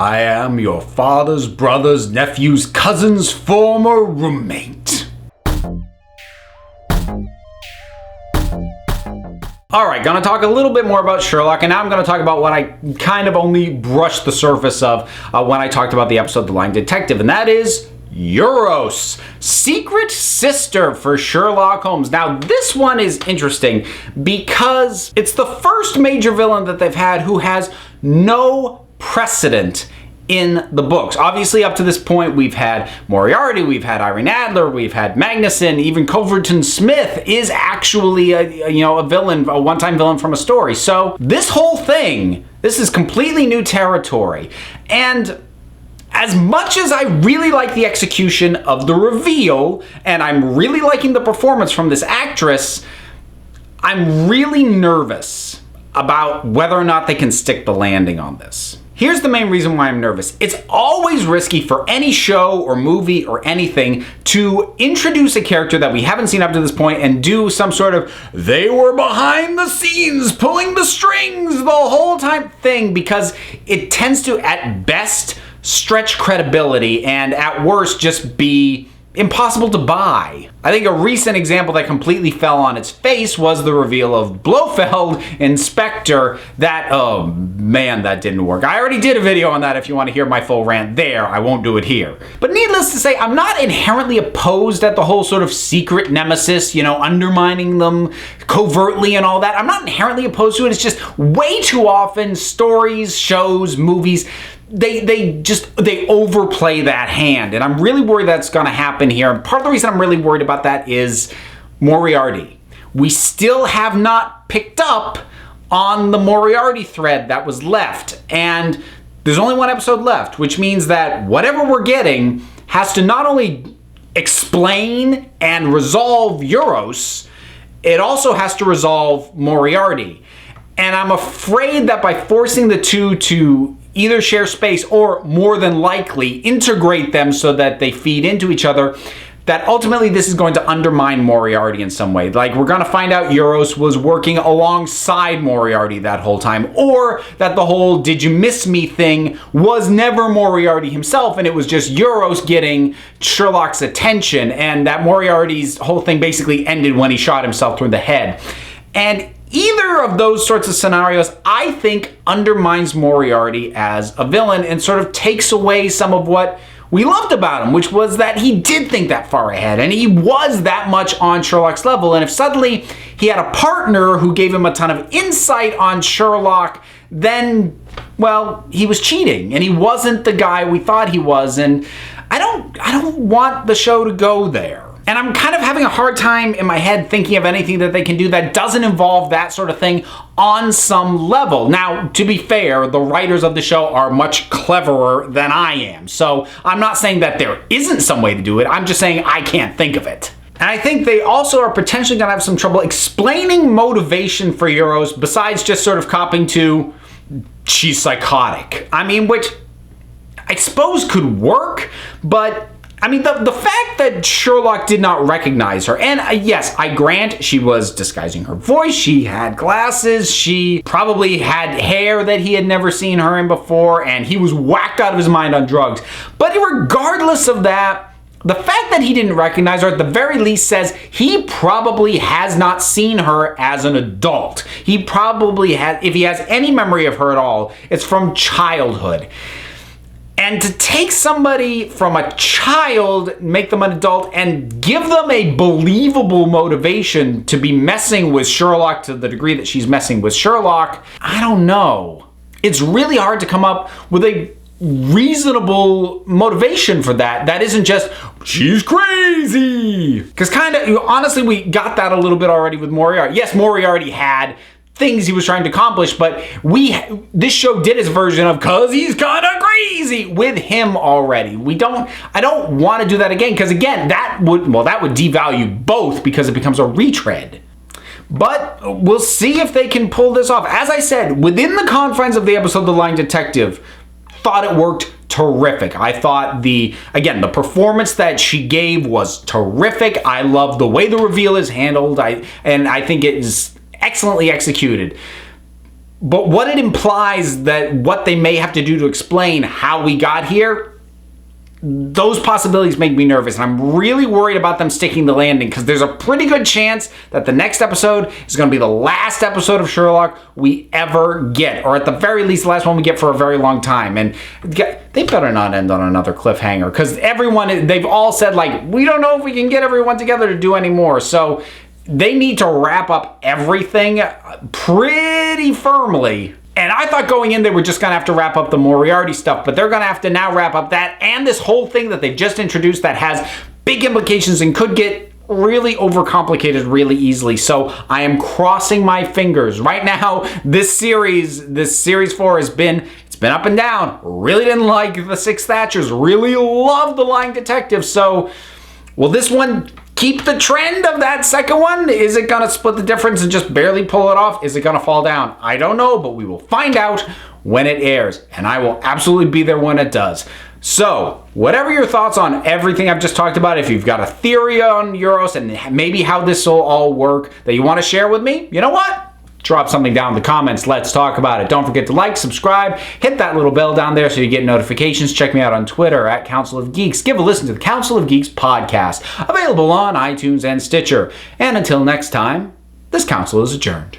I am your father's brother's nephew's cousin's former roommate. Alright, gonna talk a little bit more about Sherlock, and now I'm gonna talk about what I kind of only brushed the surface of when I talked about the episode The Lying Detective, and that is Eurus, secret sister for Sherlock Holmes. Now, this one is interesting because it's the first major villain that they've had who has no precedent in the books. Obviously, up to this point, we've had Moriarty, we've had Irene Adler, we've had Magnuson, even Culverton Smith is actually a villain, a one-time villain from a story. So this whole thing, this is completely new territory. And as much as I really like the execution of the reveal, and I'm really liking the performance from this actress, I'm really nervous about whether or not they can stick the landing on this. Here's the main reason why I'm nervous. It's always risky for any show or movie or anything to introduce a character that we haven't seen up to this point and do some sort of they were behind the scenes pulling the strings the whole time thing, because it tends to, at best, stretch credibility and at worst just be impossible to buy. I think a recent example that completely fell on its face was the reveal of Blofeld Inspector. Oh man, that didn't work. I already did a video on that if you want to hear my full rant there. I won't do it here. But needless to say, I'm not inherently opposed at the whole sort of secret nemesis, undermining them covertly and all that. I'm not inherently opposed to it. It's just way too often stories, shows, movies, they overplay that hand, and I'm really worried that's going to happen here. And part of the reason I'm really worried about that is Moriarty. We still have not picked up on the Moriarty thread that was left, and there's only one episode left, which means that whatever we're getting has to not only explain and resolve Eurus, it also has to resolve Moriarty. And I'm afraid that by forcing the two to either share space or, more than likely, integrate them so that they feed into each other, that ultimately this is going to undermine Moriarty in some way. Like, we're going to find out Eurus was working alongside Moriarty that whole time, or that the whole did you miss me thing was never Moriarty himself and it was just Eurus getting Sherlock's attention, and that Moriarty's whole thing basically ended when he shot himself through the head. And either of those sorts of scenarios, I think, undermines Moriarty as a villain and sort of takes away some of what we loved about him, which was that he did think that far ahead and he was that much on Sherlock's level. And if suddenly he had a partner who gave him a ton of insight on Sherlock, then, well, he was cheating and he wasn't the guy we thought he was. And I don't want the show to go there. And I'm kind of having a hard time in my head thinking of anything that they can do that doesn't involve that sort of thing on some level. Now, to be fair, the writers of the show are much cleverer than I am. So I'm not saying that there isn't some way to do it. I'm just saying I can't think of it. And I think they also are potentially going to have some trouble explaining motivation for Eurus besides just sort of copping to she's psychotic. I mean, which I suppose could work, but I mean, the fact that Sherlock did not recognize her, and yes, I grant she was disguising her voice, she had glasses, she probably had hair that he had never seen her in before, and he was whacked out of his mind on drugs. But regardless of that, the fact that he didn't recognize her at the very least says he probably has not seen her as an adult. He probably has, if he has any memory of her at all, it's from childhood. And to take somebody from a child, make them an adult, and give them a believable motivation to be messing with Sherlock to the degree that she's messing with Sherlock, I don't know. It's really hard to come up with a reasonable motivation for that. That isn't just, she's crazy. Because kind of, honestly, we got that a little bit already with Moriarty. Yes, Moriarty had things he was trying to accomplish, but this show did its version of cause he's kind of crazy with him already. I don't want to do that again, because again, that would devalue both because it becomes a retread. But we'll see if they can pull this off. As I said, within the confines of the episode The Lying Detective, thought it worked terrific. I thought the performance that she gave was terrific. I love the way the reveal is handled. I think it is excellently executed. But what it implies that what they may have to do to explain how we got here, those possibilities make me nervous. And I'm really worried about them sticking the landing, because there's a pretty good chance that the next episode is going to be the last episode of Sherlock we ever get. Or at the very least, the last one we get for a very long time. And they better not end on another cliffhanger, because they've all said, like, we don't know if we can get everyone together to do any more. So they need to wrap up everything pretty firmly. And I thought going in they were just going to have to wrap up the Moriarty stuff, but they're going to have to now wrap up that and this whole thing that they've just introduced that has big implications and could get really overcomplicated really easily. So I am crossing my fingers. Right now, this series 4 it's been up and down. Really didn't like the Six Thatchers. Really loved the Lying Detective. So will this one keep the trend of that second one? Is it going to split the difference and just barely pull it off? Is it going to fall down? I don't know, but we will find out when it airs, and I will absolutely be there when it does. So, whatever your thoughts on everything I've just talked about, if you've got a theory on Eurus and maybe how this will all work that you want to share with me, you know what? Drop something down in the comments. Let's talk about it. Don't forget to like, subscribe, hit that little bell down there so you get notifications. Check me out on Twitter at Council of Geeks. Give a listen to the Council of Geeks podcast, available on iTunes and Stitcher. And until next time, this council is adjourned.